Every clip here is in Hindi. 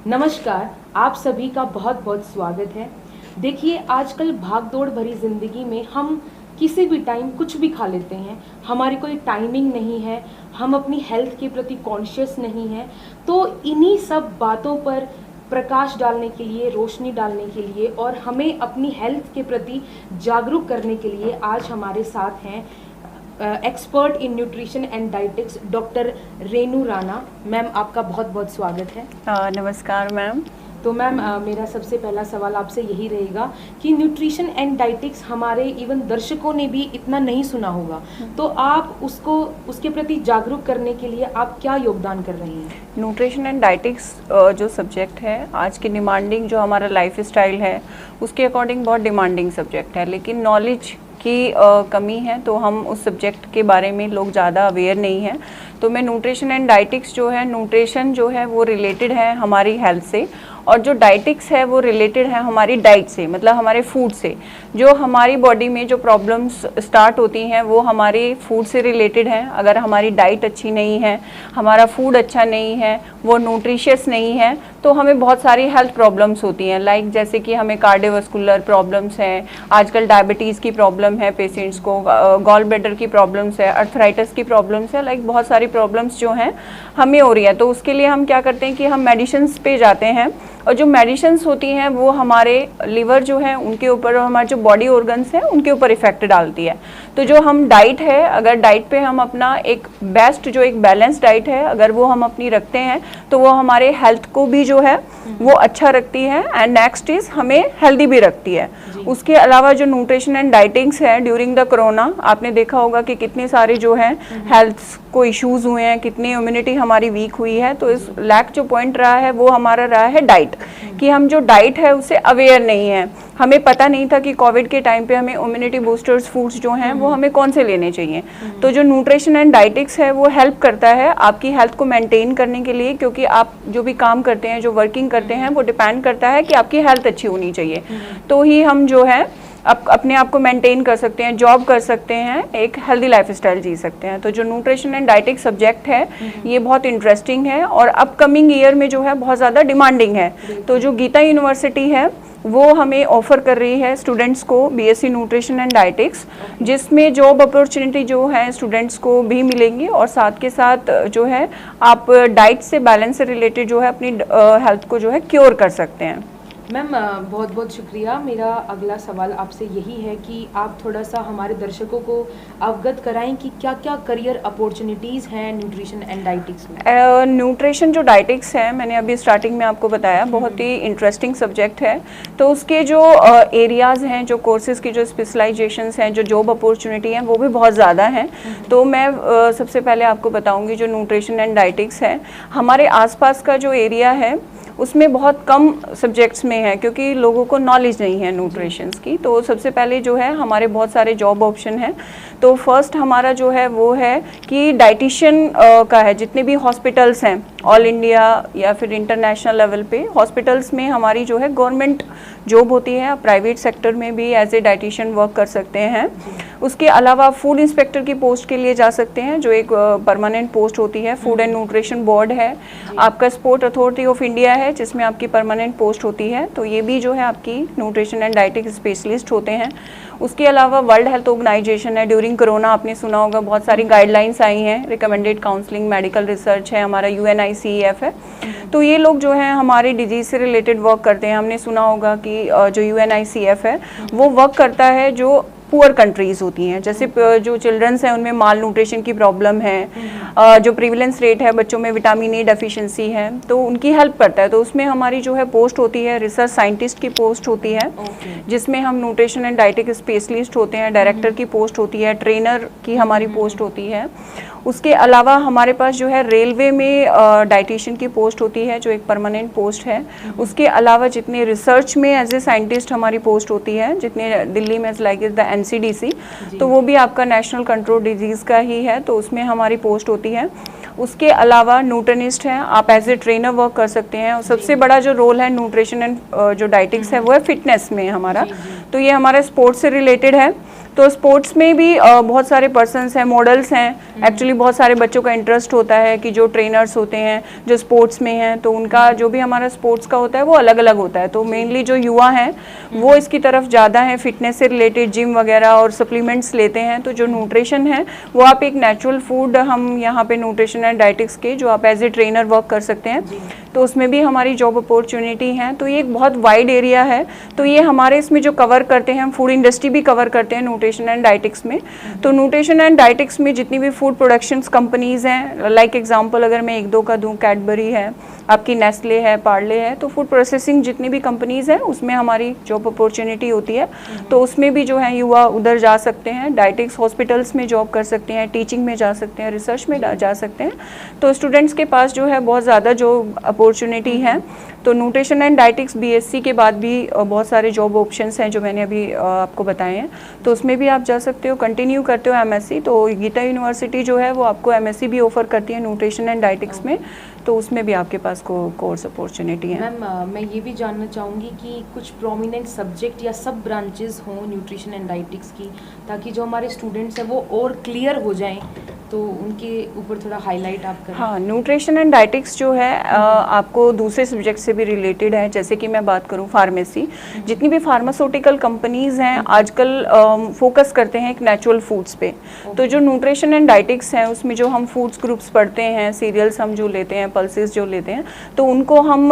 नमस्कार। आप सभी का बहुत बहुत स्वागत है। देखिए, आजकल भागदौड़ भरी ज़िंदगी में हम किसी भी टाइम कुछ भी खा लेते हैं। हमारी कोई टाइमिंग नहीं है, हम अपनी हेल्थ के प्रति कॉन्शियस नहीं हैं। तो इन्हीं सब बातों पर प्रकाश डालने के लिए, रोशनी डालने के लिए और हमें अपनी हेल्थ के प्रति जागरूक करने के लिए आज हमारे साथ हैं expert in nutrition and dietetics doctor Renu Rana. Ma'am, आपका बहुत बहुत स्वागत है। नमस्कार मैम। तो मैम, मेरा सबसे पहला सवाल आपसे यही रहेगा कि न्यूट्रिशन एंड डाइटिक्स हमारे इवन दर्शकों ने भी इतना नहीं सुना होगा, तो आप उसके प्रति जागरूक करने के लिए आप क्या योगदान कर रही हैं? न्यूट्रिशन एंड डाइटिक्स जो सब्जेक्ट है आज की डिमांडिंग जो हमारा लाइफ स्टाइल है उसके अकॉर्डिंग बहुत डिमांडिंग सब्जेक्ट है, लेकिन नॉलेज की कमी है तो हम उस सब्जेक्ट के बारे में लोग ज़्यादा अवेयर नहीं हैं। तो मैं न्यूट्रिशन एंड डाइटिक्स जो है, न्यूट्रिशन जो है वो रिलेटेड है हमारी हेल्थ से, और जो डाइटिक्स है वो रिलेटेड है हमारी डाइट से, मतलब हमारे फूड से। जो हमारी बॉडी में जो प्रॉब्लम्स स्टार्ट होती हैं वो हमारे फूड से रिलेटेड हैं। अगर हमारी डाइट अच्छी नहीं है, हमारा फूड अच्छा नहीं है, वो न्यूट्रिशियस नहीं है, तो हमें बहुत सारी हेल्थ प्रॉब्लम्स होती हैं। लाइक जैसे कि हमें कार्डियोवास्कुलर प्रॉब्लम्स हैं, आजकल डायबिटीज़ की प्रॉब्लम है पेशेंट्स को, गॉल ब्लैडर की प्रॉब्लम्स है, अर्थराइटिस की प्रॉब्लम्स है, लाइक बहुत सारी प्रॉब्लम्स जो हैं हमें हो रही है। तो उसके लिए हम क्या करते हैं कि हम मेडिसिन्स पे जाते हैं, और जो मेडिसिन्स होती हैं वो हमारे लिवर जो है उनके ऊपर और हमारे जो बॉडी ऑर्गन्स हैं उनके ऊपर इफेक्ट डालती है। तो जो हम डाइट है, अगर डाइट पे हम अपना एक बेस्ट जो एक बैलेंस डाइट है अगर वो हम अपनी रखते हैं तो वो हमारे हेल्थ को भी जो है वो अच्छा रखती है, एंड नेक्स्ट इज हमें हेल्दी भी रखती है। उसके अलावा जो न्यूट्रिशन एंड डाइटिंग्स है, ड्यूरिंग द कोरोना आपने देखा होगा कि कितने सारे जो हैं हेल्थ को इश्यूज हुए हैं, कितनी इम्यूनिटी हमारी वीक हुई है। तो इस लैक जो पॉइंट रहा है वो हमारा रहा है डाइट, कि हम जो डाइट है उससे अवेयर नहीं है। हमें पता नहीं था कि कोविड के टाइम पे हमें इम्यूनिटी बूस्टर्स फूड्स जो हैं वो हमें कौन से लेने चाहिए। तो जो न्यूट्रिशन एंड डाइटिक्स है वो हेल्प करता है आपकी हेल्थ को मेंटेन करने के लिए, क्योंकि आप जो भी काम करते हैं, जो वर्किंग करते हैं, वो डिपेंड करता है कि आपकी हेल्थ अच्छी होनी चाहिए, तो ही हम जो है अपने आप को मेंटेन कर सकते हैं, जॉब कर सकते हैं, एक हेल्दी लाइफस्टाइल जी सकते हैं। तो जो न्यूट्रिशन एंड डाइटिक सब्जेक्ट है ये बहुत इंटरेस्टिंग है और अपकमिंग ईयर में जो है बहुत ज़्यादा डिमांडिंग है। तो जो गीता यूनिवर्सिटी है वो हमें ऑफर कर रही है स्टूडेंट्स को बीएससी न्यूट्रिशन एंड डाइटिक्स, जिसमें जॉब अपॉर्चुनिटी जो है स्टूडेंट्स को भी मिलेंगी, और साथ के साथ जो है आप डाइट से, बैलेंस से रिलेटेड जो है अपनी हेल्थ को जो है क्योर कर सकते हैं। मैम, बहुत बहुत शुक्रिया। मेरा अगला सवाल आपसे यही है कि आप थोड़ा सा हमारे दर्शकों को अवगत कराएं कि क्या क्या करियर अपॉर्चुनिटीज़ हैं न्यूट्रिशन एंड डाइटिक्स में। न्यूट्रिशन जो डाइटिक्स है, मैंने अभी स्टार्टिंग में आपको बताया, बहुत ही इंटरेस्टिंग सब्जेक्ट है। तो उसके जो एरियाज़ हैं, जो कोर्सेज की जो स्पेशलाइजेशंस हैं, जो जॉब अपॉर्चुनिटी हैं वो भी बहुत ज़्यादा हैं। तो मैं सबसे पहले आपको बताऊँगी जो न्यूट्रिशन एंड डाइटिक्स है, हमारे आसपास का जो एरिया है उसमें बहुत कम सब्जेक्ट्स में है, क्योंकि लोगों को नॉलेज नहीं है न्यूट्रिशंस की। तो सबसे पहले जो है हमारे बहुत सारे जॉब ऑप्शन हैं। तो फर्स्ट हमारा जो है वो है कि डाइटिशियन का है। जितने भी हॉस्पिटल्स हैं ऑल इंडिया या फिर इंटरनेशनल लेवल पे हॉस्पिटल्स में हमारी जो है गवर्नमेंट जॉब होती है, प्राइवेट सेक्टर में भी एज ए डाइटिशियन वर्क कर सकते हैं। उसके अलावा फूड इंस्पेक्टर की पोस्ट के लिए जा सकते हैं, जो एक परमानेंट पोस्ट होती है। फूड एंड न्यूट्रिशन बोर्ड है, आपका स्पोर्ट अथॉरिटी ऑफ इंडिया है जिसमें आपकी परमानेंट पोस्ट होती है, तो ये भी जो है आपकी न्यूट्रिशन एंड डाइटिक स्पेशलिस्ट होते हैं। उसके अलावा वर्ल्ड हेल्थ ऑर्गेनाइजेशन है, ड्यूरिंग कोरोना आपने सुना होगा बहुत सारी गाइडलाइंस आई हैं, रिकमेंडेड काउंसलिंग, मेडिकल रिसर्च है, हमारा UNICEF है। तो ये लोग जो है हमारे डिजीज से रिलेटेड वर्क करते हैं। हमने सुना होगा कि जो UNICEF है वो वर्क करता है जो पुअर कंट्रीज़ होती हैं, जैसे जो चिल्ड्रंस हैं उनमें माल न्यूट्रिशन की प्रॉब्लम है, जो प्रीवलेंस रेट है बच्चों में विटामिन ए डेफिशिएंसी है, तो उनकी हेल्प करता है। तो उसमें हमारी जो है पोस्ट होती है, रिसर्च साइंटिस्ट की पोस्ट होती है, जिसमें हम न्यूट्रिशन एंड डाइटिक स्पेशलिस्ट होते हैं, डायरेक्टर की पोस्ट होती है, ट्रेनर की हमारी पोस्ट होती है। उसके अलावा हमारे पास जो है रेलवे में डाइटिशियन की पोस्ट होती है, जो एक परमानेंट पोस्ट है। उसके अलावा जितने रिसर्च में एज ए साइंटिस्ट हमारी पोस्ट होती है, जितने दिल्ली में लाइक द NCDC, तो वो भी आपका नेशनल कंट्रोल डिजीज़ का ही है, तो उसमें हमारी पोस्ट होती है। उसके अलावा न्यूट्रिनिस्ट हैं, आप एज ए ट्रेनर वर्क कर सकते हैं। और सबसे बड़ा जो रोल है न्यूट्रिशन एंड जो डाइटिक्स है वो है फिटनेस में हमारा, तो ये हमारा स्पोर्ट्स से रिलेटेड है। तो स्पोर्ट्स में भी बहुत सारे पर्सन्स हैं, मॉडल्स हैं। एक्चुअली बहुत सारे बच्चों का इंटरेस्ट होता है कि जो ट्रेनर्स होते हैं जो स्पोर्ट्स में हैं, तो उनका जो भी हमारा स्पोर्ट्स का होता है वो अलग अलग होता है। तो मेनली जो युवा हैं वो इसकी तरफ ज़्यादा है, फिटनेस से रिलेटेड जिम वगैरह और सप्लीमेंट्स लेते हैं। तो जो न्यूट्रिशन है वो आप एक नेचुरल फूड, हम यहाँ पे न्यूट्रिशन एंड डाइटिक्स के जो आप एज ए ट्रेनर वर्क कर सकते हैं, तो उसमें भी हमारी जॉब अपॉर्चुनिटी है। तो ये एक बहुत वाइड एरिया है। तो ये हमारे इसमें जो कवर करते हैं, हम फूड इंडस्ट्री भी कवर करते हैं न्यूट्रिशन एंड डाइटिक्स में। तो न्यूट्रिशन एंड डाइटिक्स में जितनी भी फूड प्रोडक्शंस कंपनीज हैं, लाइक एग्जांपल अगर मैं एक दो का दूं, कैडबरी है, आपकी नेस्ले है, पार्ले है, तो फूड प्रोसेसिंग जितनी भी कंपनीज हैं उसमें हमारी जॉब अपॉर्चुनिटी होती है। तो उसमें भी जो है युवा उधर जा सकते हैं, डाइटिक्स हॉस्पिटल्स में जॉब कर सकते हैं, टीचिंग में जा सकते हैं, रिसर्च में जा सकते हैं। तो स्टूडेंट्स के पास जो है बहुत ज़्यादा जो अपॉर्चुनिटी है। तो न्यूट्रिशन एंड डाइटिक्स बीएससी के बाद भी बहुत सारे जॉब ऑप्शंस हैं जो मैंने अभी आपको बताए हैं, तो उसमें भी आप जा सकते हो। कंटिन्यू करते हो एमएससी, तो गीता यूनिवर्सिटी जो है वो आपको एमएससी भी ऑफर करती है न्यूट्रिशन एंड डाइटिक्स में, तो उसमें भी आपके पास कोर्स अपॉर्चुनिटी है। मैम मैं ये भी जानना चाहूँगी कि कुछ प्रोमिनेंट सब्जेक्ट या सब ब्रांचेस हों न्यूट्रिशन एंड डाइटिक्स की, ताकि जो हमारे स्टूडेंट्स हैं वो और क्लियर हो जाएं, तो उनके ऊपर थोड़ा हाईलाइट आप करें। हाँ, न्यूट्रिशन एंड डाइटिक्स जो है आपको दूसरे सब्जेक्ट से भी रिलेटेड है। जैसे कि मैं बात करूँ फार्मेसी, जितनी भी फार्मास्यूटिकल कंपनीज हैं आजकल फोकस करते हैं एक नेचुरल फूड्स पे। तो जो न्यूट्रिशन एंड डाइटिक्स हैं उसमें जो हम फूड्स ग्रुप्स पढ़ते हैं, सीरियल्स हम जो लेते हैं, पल्सेस जो लेते हैं, तो उनको हम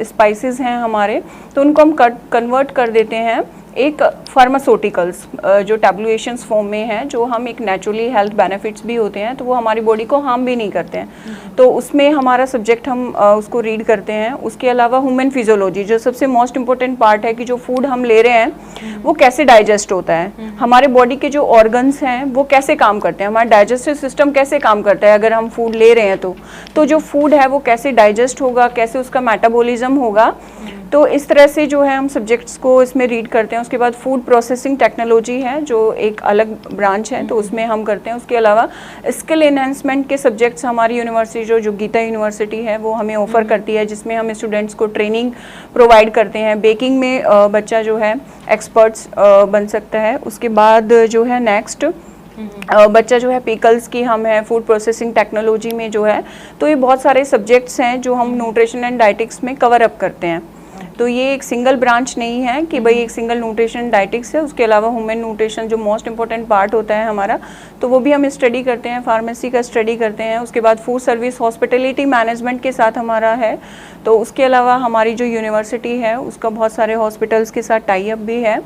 स्पाइसेस हैं हमारे, तो उनको हम कन्वर्ट कर देते हैं एक फार्मास्यूटिकल्स जो टैब्लेशंस फॉर्म में है, जो हम एक नेचुरली हेल्थ बेनिफिट्स भी होते हैं, तो वो हमारी बॉडी को हार्म भी नहीं करते हैं। तो उसमें हमारा सब्जेक्ट हम उसको रीड करते हैं। उसके अलावा ह्यूमन फिजियोलॉजी जो सबसे मोस्ट इंपॉर्टेंट पार्ट है कि जो फूड हम ले रहे हैं वो कैसे डाइजेस्ट होता है, हमारे बॉडी के जो ऑर्गन्स हैं वो कैसे काम करते हैं, हमारा डाइजेस्टिव सिस्टम कैसे काम करता है अगर हम फूड ले रहे हैं तो जो फूड है वो कैसे डाइजेस्ट होगा, कैसे उसका मेटाबॉलिज्म होगा। तो इस तरह से जो है हम सब्जेक्ट्स को इसमें रीड करते हैं। उसके बाद फूड प्रोसेसिंग टेक्नोलॉजी है जो एक अलग ब्रांच है, तो उसमें हम करते हैं। उसके अलावा स्किल एनहांसमेंट के सब्जेक्ट्स हमारी यूनिवर्सिटी जो गीता यूनिवर्सिटी है वो हमें ऑफर करती है, जिसमें हम स्टूडेंट्स को ट्रेनिंग प्रोवाइड करते हैं। बेकिंग में बच्चा जो है एक्सपर्ट्स बन सकता है। उसके बाद जो है नेक्स्ट बच्चा जो है पिकल्स की हम है, फूड प्रोसेसिंग टेक्नोलॉजी में जो है, तो ये बहुत सारे सब्जेक्ट्स हैं जो हम न्यूट्रिशन एंड डाइटिक्स में कवर अप करते हैं। तो ये एक सिंगल ब्रांच नहीं है कि भाई एक सिंगल न्यूट्रिशन डाइटिक्स है। उसके अलावा ह्यूमन न्यूट्रिशन जो मोस्ट इंपॉर्टेंट पार्ट होता है हमारा, तो वो भी हम स्टडी करते हैं, फार्मेसी का स्टडी करते हैं। उसके बाद फूड सर्विस हॉस्पिटलिटी मैनेजमेंट के साथ हमारा है। तो उसके अलावा हमारी जो यूनिवर्सिटी है उसका बहुत सारे हॉस्पिटल्स के साथ टाई अप भी है,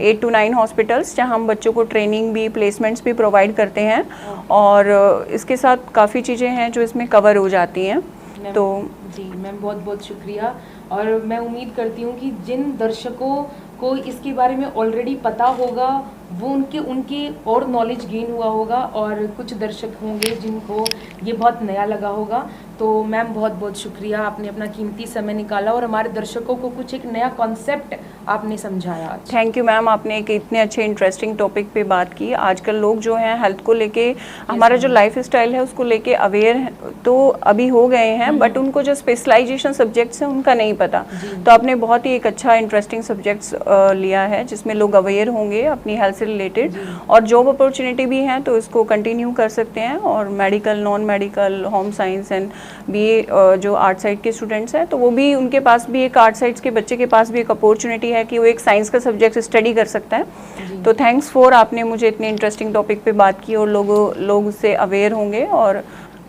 8 to 9 हॉस्पिटल्स, जहाँ हम बच्चों को ट्रेनिंग भी, प्लेसमेंट्स भी प्रोवाइड करते हैं। और इसके साथ काफ़ी चीज़ें हैं जो इसमें कवर हो जाती हैं। तो जी मैम, बहुत बहुत शुक्रिया। और मैं उम्मीद करती हूँ कि जिन दर्शकों को इसके बारे में ऑलरेडी पता होगा वो उनके और नॉलेज गेन हुआ होगा, और कुछ दर्शक होंगे जिनको ये बहुत नया लगा होगा। तो मैम बहुत बहुत शुक्रिया, आपने अपना कीमती समय निकाला और हमारे दर्शकों को कुछ एक नया कॉन्सेप्ट आपने समझाया आज। थैंक यू मैम, आपने एक इतने अच्छे इंटरेस्टिंग टॉपिक पे बात की। आजकल लोग जो हैं हेल्थ को लेके, हमारा जो लाइफ स्टाइल है उसको लेके अवेयर तो अभी हो गए हैं, बट उनको जो स्पेशलाइजेशन सब्जेक्ट्स हैं उनका नहीं पता। तो आपने बहुत ही एक अच्छा इंटरेस्टिंग सब्जेक्ट्स लिया है जिसमें लोग अवेयर होंगे अपनी हेल्थ से रिलेटेड, और जॉब अपॉर्चुनिटी भी है तो इसको कंटिन्यू कर सकते हैं। और medical, non medical, home science and BA जो आर्ट साइड के स्टूडेंट्स हैं, तो वो भी, उनके पास भी एक आर्ट साइड्स के बच्चे के पास भी एक अपॉर्चुनिटी है कि वो एक साइंस का सब्जेक्ट स्टडी कर सकता है। तो थैंक्स फॉर, आपने मुझे इतने इंटरेस्टिंग टॉपिक पे बात की और लोग उससे अवेयर होंगे। और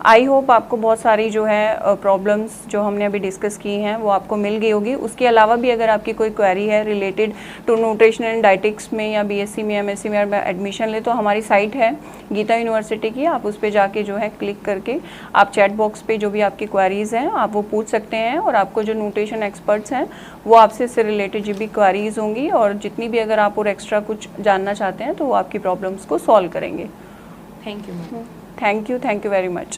आई होप आपको बहुत सारी जो है प्रॉब्लम्स जो हमने अभी डिस्कस की हैं वो आपको मिल गई होगी। उसके अलावा भी अगर आपकी कोई क्वेरी है related to nutrition and dietetics में या बीएससी में, एमएससी में एडमिशन ले, तो हमारी साइट है गीता यूनिवर्सिटी की, आप उस पर जाके जो है क्लिक करके आप चैट बॉक्स पे जो भी आपकी क्वेरीज़ हैं आप वो पूछ सकते हैं, और आपको जो न्यूट्रिशन एक्सपर्ट्स हैं वो आपसे इससे रिलेटेड जो भी क्वेरीज़ होंगी और जितनी भी अगर आप और एक्स्ट्रा कुछ जानना चाहते हैं तो वो आपकी प्रॉब्लम्स को सॉल्व करेंगे। Thank you ma'am. Thank you very much.